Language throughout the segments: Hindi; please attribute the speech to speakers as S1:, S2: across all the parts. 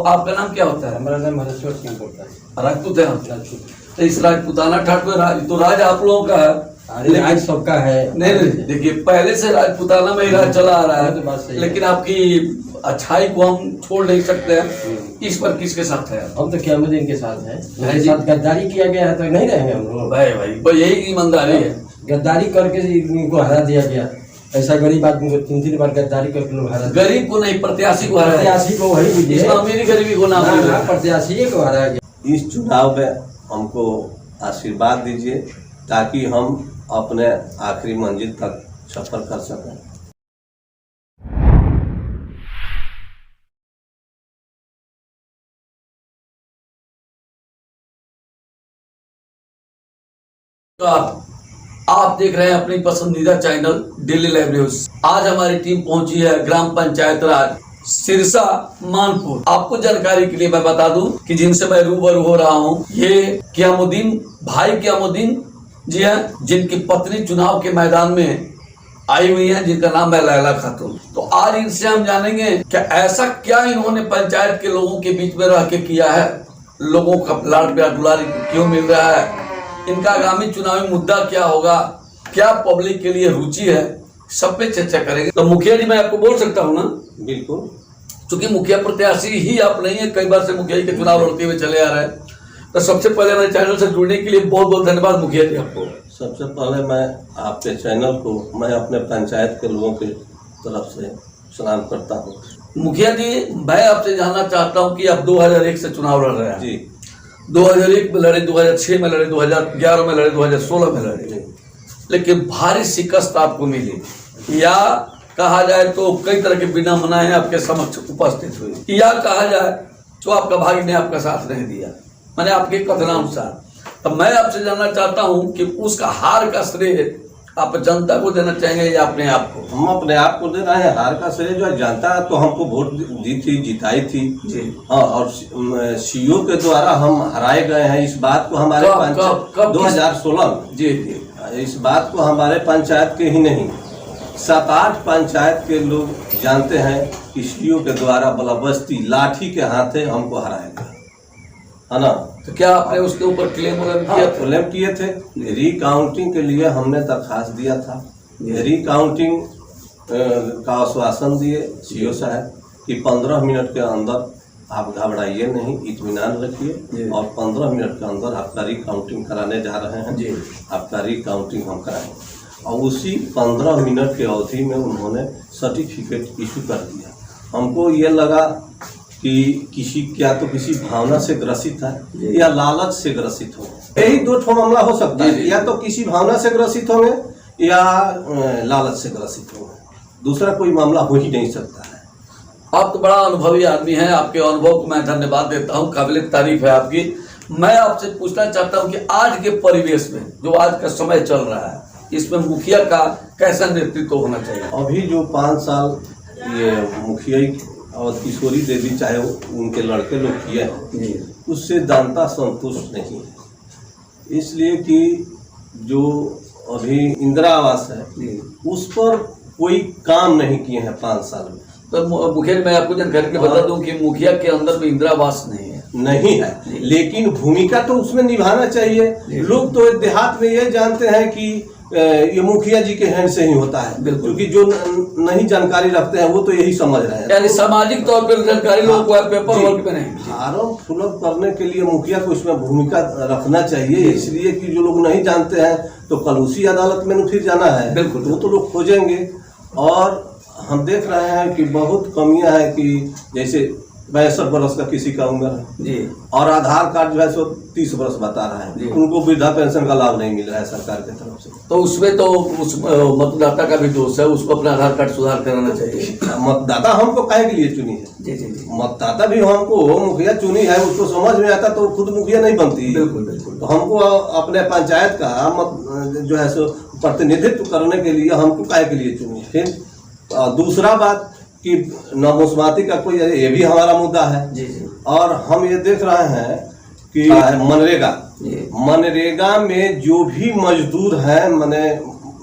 S1: आपका नाम क्या होता है?
S2: हमारा नाम हरेश्वर सिंह होता है।
S1: राजपूत है आप? तो इस राजपूताना ठाट में तो राज आप लोगों का है,
S2: लेकिन सबका है।
S1: नहीं देखिए, पहले से राजपूताना में ही राज चला आ रहा है, लेकिन आपकी अच्छाई को हम छोड़ नहीं सकते हैं। इस पर किसके साथ है?
S2: हम तो क़यामुद्दीन के साथ हैं। मेरे साथ गद्दारी किया गया है तो नहीं रहेंगे हम लोग।
S1: भाई यही ईमानदारी है।
S2: गद्दारी करके इनको हरा दिया गया। ऐसा गरीब आदमी को 3-3 बार गद्दारी करके लोग हरा।
S1: गरीब को नहीं, प्रत्याशी को हरा।
S2: प्रत्याशी को वही बुझे,
S1: अमीरी गरीबी को नाम,
S2: प्रत्याशी को हराया गया।
S3: इस चुनाव में हमको आशीर्वाद दीजिए ताकि हम अपने आखिरी मंजिल तक सफर कर सकें।
S1: तो आप देख रहे हैं अपनी पसंदीदा चैनल डेली लाइव न्यूज। आज हमारी टीम पहुंची है ग्राम पंचायत राज सिरसा मानपुर। आपको जानकारी के लिए मैं बता दूं कि जिनसे मैं रूबरू हो रहा हूं, ये क़यामुद्दीन भाई क़यामुद्दीन जी हैं, जिनकी पत्नी चुनाव के मैदान में आई हुई है, जिनका नाम है लैला खातून। तो आज इनसे हम जानेंगे कि ऐसा क्या इन्होंने पंचायत के लोगों के बीच में रह के किया है, लोगों का लाड प्यार दुलारी क्यों मिल रहा है, इनका आगामी चुनावी मुद्दा क्या होगा, क्या पब्लिक के लिए रुचि है, सब पे चर्चा करेंगे। तो मुखिया जी, मैं आपको बोल सकता हूँ ना?
S3: बिल्कुल।
S1: क्योंकि मुखिया प्रत्याशी ही आप नहीं है, कई बार से मुखिया जी के चुनाव लड़ते हुए चले आ रहे हैं। तो सबसे पहले मेरे चैनल से जुड़ने के लिए बहुत बहुत धन्यवाद मुखिया जी आपको।
S3: सबसे पहले मैं आपके चैनल को मैं अपने पंचायत के लोगों की तरफ से सलाम करता हूँ।
S1: मुखिया जी, मैं आपसे जानना चाहता हूँ कि आप 2001 से चुनाव लड़ रहे हैं
S3: जी।
S1: 2001 में लड़े, 2006 में लड़े, 2011 में लड़े, 2016 में लड़े, लेकिन भारी शिकस्त आपको मिली, या कहा जाए तो कई तरह के बिना मनाए आपके समक्ष उपस्थित हुई, या कहा जाए तो आपका भाई ने आपका साथ नहीं दिया, मैंने आपके कथनानुसार। तो मैं आपसे जानना चाहता हूं कि उसका हार का श्रेय आप जनता को देना चाहेंगे या अपने आप को?
S3: हम अपने आप को दे रहे हैं। हार का श्रेय जो है जनता तो हमको वोट दी थी, जिताई थी
S1: जी।
S3: हाँ, और सीईओ के द्वारा हम हराए गए हैं। इस बात को हमारे 2016 में
S1: जी,
S3: इस बात को हमारे पंचायत के ही नहीं 7-8 पंचायत के लोग जानते हैं कि सीईओ के द्वारा बलाबस्ती लाठी के हाथे हमको हराया गया है ना।
S1: तो क्या आपने उसके ऊपर क्लेम किया?
S3: क्लेम किए थे। रिकाउंटिंग के लिए हमने दरखास्त दिया था। रिकाउंटिंग का आश्वासन दिए सीईओ साहब कि 15 मिनट के अंदर आप घबराइए नहीं, इत्मीनान रखिए, और 15 मिनट के अंदर आपका रिकाउंटिंग कराने जा रहे हैं जी। आपका रिकाउंटिंग हम कराएंगे। और उसी 15 मिनट की अवधि में उन्होंने सर्टिफिकेट इशू कर दिया। हमको ये लगा कि किसी भावना से ग्रसित है या लालच से ग्रसित हो। यही 2 मामला हो सकता है, या तो किसी भावना से ग्रसित होंगे या लालच से ग्रसित होंगे, दूसरा कोई मामला हो ही नहीं सकता है।
S1: आप तो बड़ा अनुभवी आदमी हैं, आपके अनुभव को मैं धन्यवाद देता हूं, काबिल तारीफ है आपकी। मैं आपसे पूछना चाहता हूं कि आज के परिवेश में जो आज का समय चल रहा है, इसमें मुखिया का कैसा नेतृत्व होना चाहिए?
S3: अभी जो 5 साल ये मुखिया और किशोरी देवी चाहे उनके लड़के लोग किए हैं, उससे जनता संतुष्ट नहीं है। इसलिए कि जो अभी इंदिरा आवास है उस पर कोई काम नहीं किए हैं 5 साल में।
S1: तो मुखिया, मैं आपको जानकारी के बता दूं कि मुखिया के अंदर में इंदिरा आवास नहीं है,
S3: लेकिन भूमिका तो उसमें निभाना चाहिए। लोग तो देहात में ये जानते हैं कि ये मुखिया जी के हैंड से ही होता है, क्योंकि जो नहीं जानकारी रखते हैं वो तो यही समझ रहे हैं।
S1: यानी सामाजिक तौर पर जानकारी लोगों को पेपर वर्क में नहीं।
S3: फॉर्म फिलअप करने के लिए मुखिया को इसमें भूमिका रखना चाहिए, इसलिए कि जो लोग नहीं जानते हैं तो कल उसी अदालत में फिर जाना है, बिल्कुल वो तो लोग खोजेंगे। और हम देख रहे हैं कि बहुत कमियां हैं कि जैसे 62 वर्ष का किसी का उम्र है जी, और आधार कार्ड जो है सो 30 वर्ष बता रहा है, उनको वृद्धा पेंशन का लाभ नहीं मिल रहा है सरकार की तरफ से।
S1: तो उसमें तो उस मतदाता का भी दोष है, उसको अपना आधार कार्ड सुधार कराना चाहिए।
S3: मतदाता हमको काहे के लिए चुनी है?
S1: जी जी जी।
S3: मतदाता भी हमको मुखिया चुनी है, उसको समझ में आता तो खुद मुखिया नहीं बनती।
S1: बिल्कुल बिल्कुल।
S3: तो हमको अपने पंचायत का जो है सो प्रतिनिधित्व करने के लिए हमको काहे के लिए चुनी है। फिर दूसरा बात कि नामुस्माती का कोई, ये भी हमारा मुद्दा है
S1: जी जी।
S3: और हम ये देख रहे हैं कि मनरेगा में जो भी मजदूर हैं माने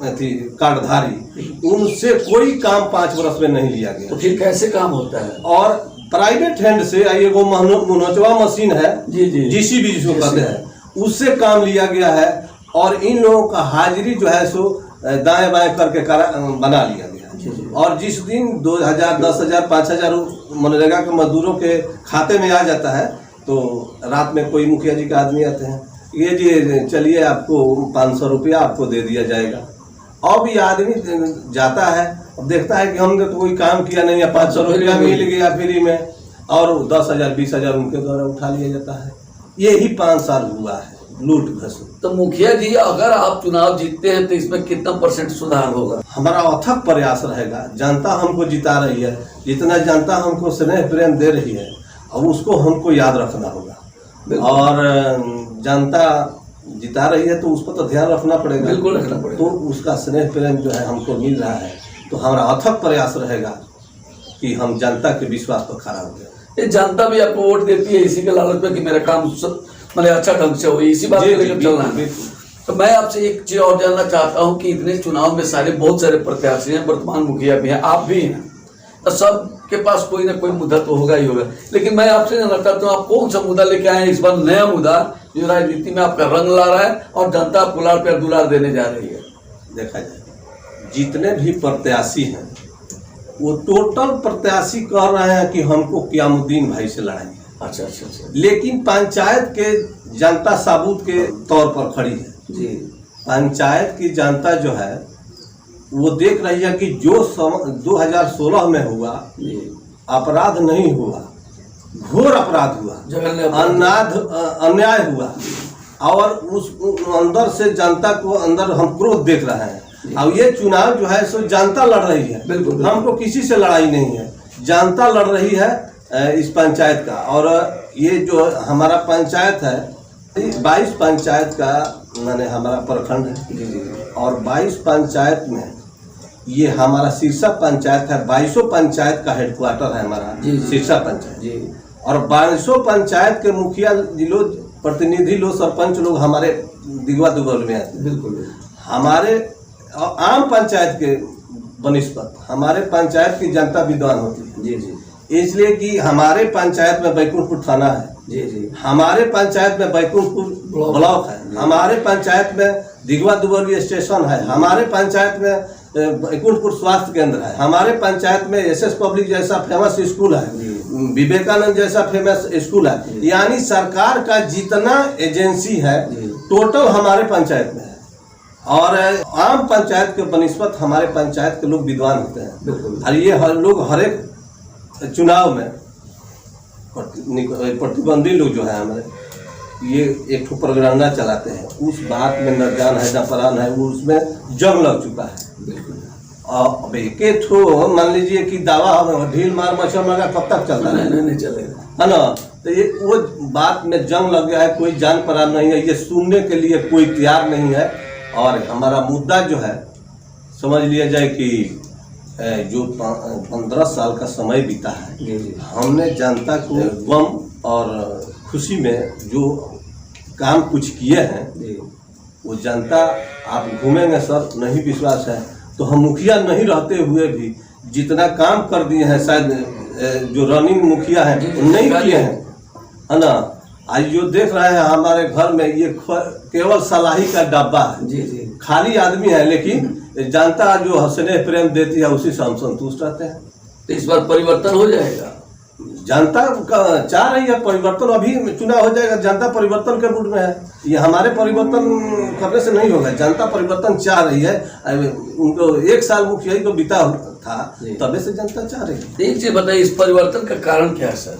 S3: कार्डधारी, उनसे कोई काम 5 वर्ष में नहीं लिया गया।
S1: तो फिर कैसे काम होता है?
S3: और प्राइवेट हैंड से एगो मनोचवा मशीन है
S1: जी जी
S3: जीसीबी जिसको कहते हैं, उससे काम लिया गया है और इन लोगों का हाजिरी जो है सो दाएं बाएं करके बना लिया गया। और जिस दिन 2000, 10,000, 5,000 मनरेगा के मजदूरों के खाते में आ जाता है तो रात में कोई मुखिया जी का आदमी आते हैं, ये जी चलिए आपको 500 रुपया आपको दे दिया जाएगा। अब ये आदमी जाता है, अब देखता है कि हमने तो कोई काम किया नहीं है, 500 रुपया मिल गया फ्री में, और 10,000, 20,000 उनके द्वारा उठा लिया जाता है। यही 5 साल हुआ है लूट घसू।
S1: तो मुखिया जी अगर आप चुनाव जीतते हैं तो इसमें कितना % सुधार होगा?
S3: हमारा अथक प्रयास रहेगा। जनता हमको जिता रही है, जितना जनता हमको स्नेह प्रेम दे रही है अब उसको हमको याद रखना होगा। और जनता जिता रही है तो उस पर तो ध्यान रखना पड़ेगा,
S1: बिल्कुल रखना पड़ेगा।
S3: तो उसका स्नेह प्रेम जो है हमको मिल रहा है, तो हमारा अथक प्रयास रहेगा कि हम जनता के विश्वास पर खड़ा हो जाए।
S1: ये जनता भी आपको वोट देती है इसी के लालच में कि मेरा काम मतलब अच्छा ढंग से हो, इसी बात को लेकर चलना है। तो मैं आपसे एक चीज और जानना चाहता हूं कि इतने चुनाव में बहुत सारे प्रत्याशी हैं, वर्तमान मुखिया भी हैं, आप भी हैं, तो सबके पास कोई ना कोई मुद्दा तो होगा ही होगा। लेकिन मैं आपसे जानना चाहता हूँ आप कौन सा मुद्दा लेके आए हैं इस बार, नया मुद्दा जो राजनीति में आपका रंग ला रहा है और जनता आपको लाड़ प्यार दुलार देने जा रही है?
S3: देखा जाए जितने भी प्रत्याशी हैं वो टोटल प्रत्याशी कह रहे हैं कि हमको क़यामुद्दीन भाई से लड़ाई है।
S1: अच्छा अच्छा अच्छा।
S3: लेकिन पंचायत के जनता साबुत के तौर पर खड़ी है
S1: जी।
S3: पंचायत की जनता जो है वो देख रही है कि जो 2016 में हुआ अपराध नहीं हुआ, घोर अपराध हुआ, अन्याय हुआ, और उस अंदर से जनता को अंदर हम क्रोध देख रहे हैं। अब ये चुनाव जो है सो जनता लड़ रही है, बिल्कुल हमको किसी से लड़ाई नहीं है, जनता लड़ रही है इस पंचायत का। और ये जो हमारा पंचायत है 22 पंचायत का माने हमारा प्रखंड है, और 22 पंचायत में ये हमारा सिरसा पंचायत है, 22 पंचायत का हेडक्वार्टर है हमारा सिरसा पंचायत। और 22 पंचायत के मुखिया जी लोग, प्रतिनिधि लोग, सरपंच लोग हमारे दिगवा दुगल में आते हैं। बिल्कुल हमारे आम पंचायत के बनिस्पत हमारे पंचायत की जनता विद्वान होती है। जी जी। इसलिए कि हमारे पंचायत में बैकुंठपुर थाना है, जी जी, हमारे पंचायत में बैकुंठपुर ब्लॉक है, हमारे पंचायत में दिगवा दुबरवी स्टेशन है, हमारे पंचायत में बैकुंठपुर स्वास्थ्य केंद्र है, हमारे पंचायत में SS पब्लिक जैसा फेमस स्कूल है, विवेकानंद जैसा फेमस स्कूल है। यानी सरकार का जितना एजेंसी है टोटल हमारे पंचायत में है। और आम पंचायत के बनिस्पत हमारे पंचायत के लोग विद्वान होते हैं, और ये लोग हर एक चुनाव में प्रतिबंधी लोग जो है हमारे ये एक ठो प्रोग्राम चलाते हैं, उस बात में न जान है न परान है, वो उसमें जंग लग चुका है। बिल्कुल। अब एक ठो मान लीजिए कि दावा ढील मार मच्छर मगा कब तक चलता है? नहीं चलेगा, है ना। तो ये वो बात में जंग लग गया है, कोई जान परान नहीं है, ये सुनने के लिए कोई तैयार नहीं है। और हमारा मुद्दा जो है समझ लिया जाए कि जो 15 साल का समय बीता है, हमने जनता को गम और खुशी में जो काम कुछ किए हैं वो जनता, आप घूमेंगे सर, नहीं विश्वास है तो हम मुखिया नहीं रहते हुए भी जितना काम कर दिए हैं, शायद जो रनिंग मुखिया है नहीं किए हैं, है ना। आज जो देख रहे हैं हमारे घर में ये केवल सलाही का डब्बा है, जी जी, खाली आदमी है, लेकिन जनता जो स्नेह प्रेम देती है उसी से हम संतुष्ट रहते हैं।
S1: तो इस बार परिवर्तन हो जाएगा,
S3: जनता चाह रही है परिवर्तन, अभी चुनाव हो जाएगा, जनता परिवर्तन के मूड में है। ये हमारे परिवर्तन करने से नहीं होगा, जनता परिवर्तन चाह रही है। उनको 1 साल मुखिया को बीता था तबे से जनता चाह रही है।
S1: एक चीज बताइए, इस परिवर्तन का कारण क्या है सर?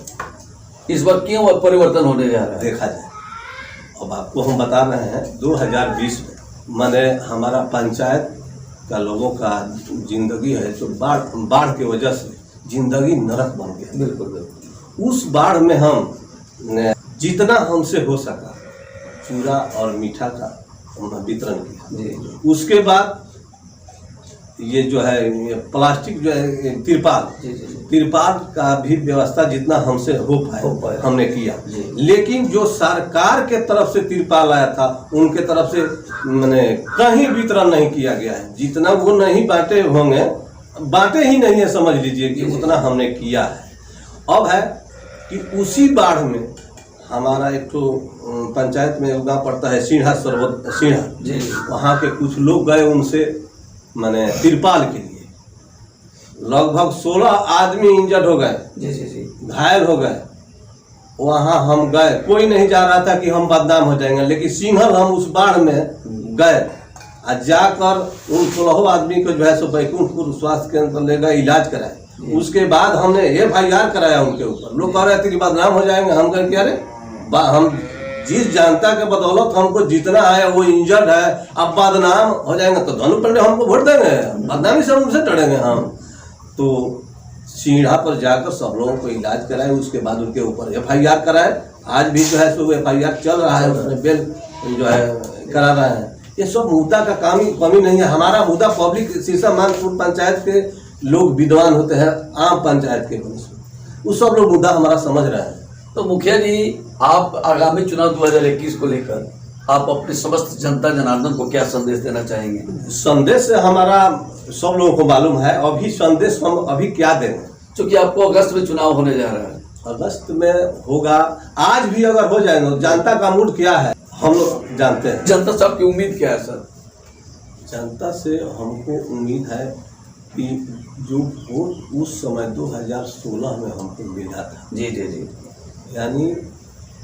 S1: इस बार क्यों परिवर्तन होने जा रहा है?
S3: देखा जाए अब आपको हम बता रहे हैं 2020 में माने हमारा पंचायत का लोगों का जिंदगी है तो बाढ़ की वजह से जिंदगी नरक बन गया। बिल्कुल बिल्कुल। उस बाढ़ में हम जितना हमसे हो सका चूरा और मीठा का वितरण किया। उसके बाद ये जो है ये प्लास्टिक जो है तिरपाल का भी व्यवस्था जितना हमसे हो पाए हमने किया। लेकिन जो सरकार के तरफ से तिरपाल आया था उनके तरफ से मैंने कहीं वितरण नहीं किया गया है। जितना वो नहीं बांटे होंगे, बांटे ही नहीं है, समझ लीजिए कि उतना हमने किया है। अब है कि उसी बाढ़ में हमारा एक तो पंचायत में एक गाँव पड़ता है सीढ़ा सरबत सीढ़ा
S1: जी
S3: वहाँ के कुछ लोग गए उनसे माने तिरपाल के लिए, लगभग 16 आदमी इंजर्ड हो गए,
S1: जी जी जी
S3: घायल हो गए। वहाँ हम गए, कोई नहीं जा रहा था कि हम बदनाम हो जाएंगे, लेकिन सिंघल हम उस बाढ़ में गए और जाकर उन 16 आदमी को जो है सो बैकुंठपुर स्वास्थ्य केंद्र पर ले गए, इलाज कराए। उसके बाद हमने FIR कराया उनके ऊपर। लोग कह रहे थे कि बदनाम हो जाएंगे, हम कहें कि अरे हम जिस जनता के बदौलत हमको जितना है वो इंजर्ड है, अब बदनाम हो जाएंगे तो धनु पांडे हमको वोट देंगे, बदनामी से उनसे टड़ेंगे हम। तो सीढ़ा पर जाकर सब लोगों को इलाज कराए, उसके बाद उनके ऊपर FIR कराए। आज भी जो है सो FIR चल रहा है, उसमें बेल जो है करा रहे हैं। ये सब मुद्दा का कमी नहीं है। हमारा मुद्दा पब्लिक सिरसा मानपुर पंचायत के लोग विद्वान होते हैं, आम पंचायत के मनुष्य, वो सब लोग मुद्दा हमारा समझ रहे हैं।
S1: तो मुखिया जी, आप आगामी चुनाव 2021 को लेकर आप अपने समस्त जनता जनार्दन को क्या संदेश देना चाहेंगे?
S3: संदेश हमारा सब लोगों को मालूम है। अभी संदेश हम अभी क्या देंगे,
S1: क्योंकि आपको अगस्त में चुनाव होने जा रहा है।
S3: अगस्त में होगा, आज भी अगर हो जाएगा, जनता का मूड क्या है हम लोग जानते हैं।
S1: जनता से आपकी उम्मीद क्या है सर?
S3: जनता से हमको उम्मीद है कि जो वोट उस समय 2016 में हमको मिला था,
S1: जी जी जी,
S3: यानी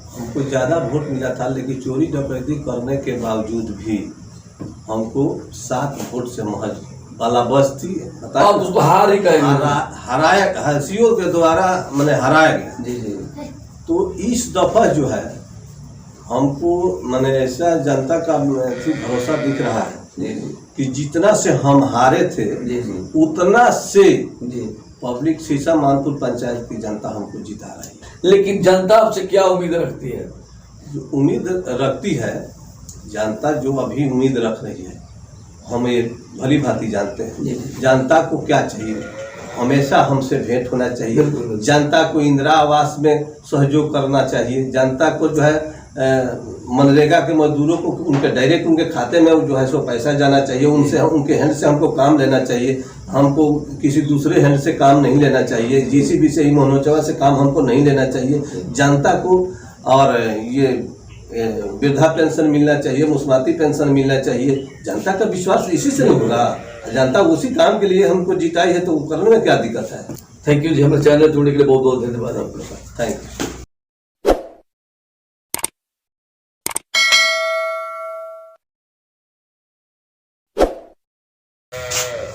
S3: हमको ज़्यादा वोट मिला था, लेकिन चोरी डकैती करने के बावजूद भी हमको 7 वोट से महज वाला बस्ती
S1: आप उसको हार ही कहेंगे।
S3: हराया, हंसियों के द्वारा मैंने हराया गया।
S1: जी जी,
S3: तो इस दफा जो है हमको मैंने ऐसा जनता का भरोसा दिख रहा है
S1: जी जी
S3: कि जितना से हम हारे थे
S1: जी जी
S3: उतना से
S1: जी,
S3: पब्लिक सिरसा मानपुर पंचायत की जनता हमको जिता रही है।
S1: लेकिन जनता आपसे क्या उम्मीद रखती है?
S3: जो उम्मीद रखती है जनता, जो अभी उम्मीद रख रही है, हमें भली भांति जानते
S1: जी।
S3: हैं जनता को क्या चाहिए। हमेशा हमसे भेंट होना चाहिए,
S1: बिल्कुल।
S3: जनता को इंदिरा आवास में सहयोग करना चाहिए, जनता को जो है मनरेगा के मजदूरों को उनके डायरेक्ट उनके खाते में जो है सो पैसा जाना चाहिए, उनसे उनके हैंड से हमको काम लेना चाहिए, हमको किसी दूसरे हैंड से काम नहीं लेना चाहिए, JCB से ही मनोचवा से काम हमको नहीं लेना चाहिए। जनता को और ये वृद्धा पेंशन मिलना चाहिए, मुस्माती पेंशन मिलना चाहिए। जनता का विश्वास इसी से नहीं होगा, जनता उसी काम के लिए हमको जिताई है, तो करने में क्या दिक्कत है।
S1: थैंक यू जी, हमारे चैनल जुड़ने के लिए बहुत बहुत धन्यवाद आपका।
S3: Thank you.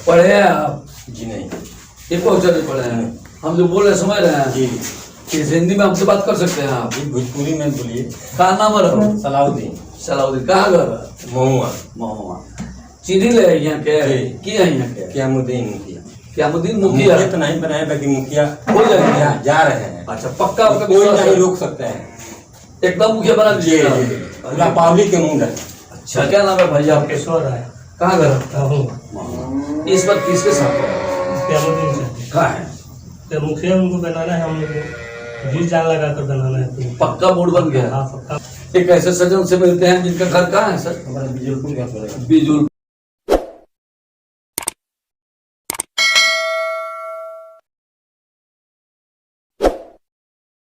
S1: पढ़े हैं आप?
S2: जी नहीं।
S1: एक अक्षर नहीं पढ़े हैं, हम जो बोल रहे हैं समझ रहे हैं
S2: जी
S1: इस हिंदी में हमसे बात कर सकते हैं आप?
S2: जी, भोजपुरी में बोलिए।
S1: कहा नाम रहो?
S2: सलाउद्दीन।
S1: सलाउद्दीन। कहाँ घर?
S2: महुआ।
S1: महुआ। चीनी ले यहाँ के
S2: जी।
S1: की है यहाँ के?
S2: क्यामुद्दीन मुखिया।
S1: क्यामुद्दीन मुखिया
S2: मुखिया तो नहीं बनाए, बाकी मुखिया
S1: हो जाएंगे।
S2: जा रहे हैं।
S1: अच्छा, पक्का आपका
S2: कोई
S1: विश्वास
S2: नहीं
S1: है?
S2: रोक सकते हैं।
S1: एकदम मुखिया बना
S2: जी
S1: दीजिएगा।
S2: जी, पूरा पब्लिक के मुंड है।
S1: अच्छा, क्या नाम है भाई आपके?
S4: केशवर है।
S1: कहाँ घर? इस बार किसके साथ है? कहाँ है?
S4: तो मुखिया उनको बनाना है, हम लोग जी जान लगा कर बनाना है। तो
S1: पक्का बोर्ड बन गया।
S4: हाँ, पक्का।
S1: एक ऐसे सज्जन से मिलते हैं जिनका घर कहाँ है सर?
S2: हमारा बिजलपुर का पड़ेगा।
S1: बिजुल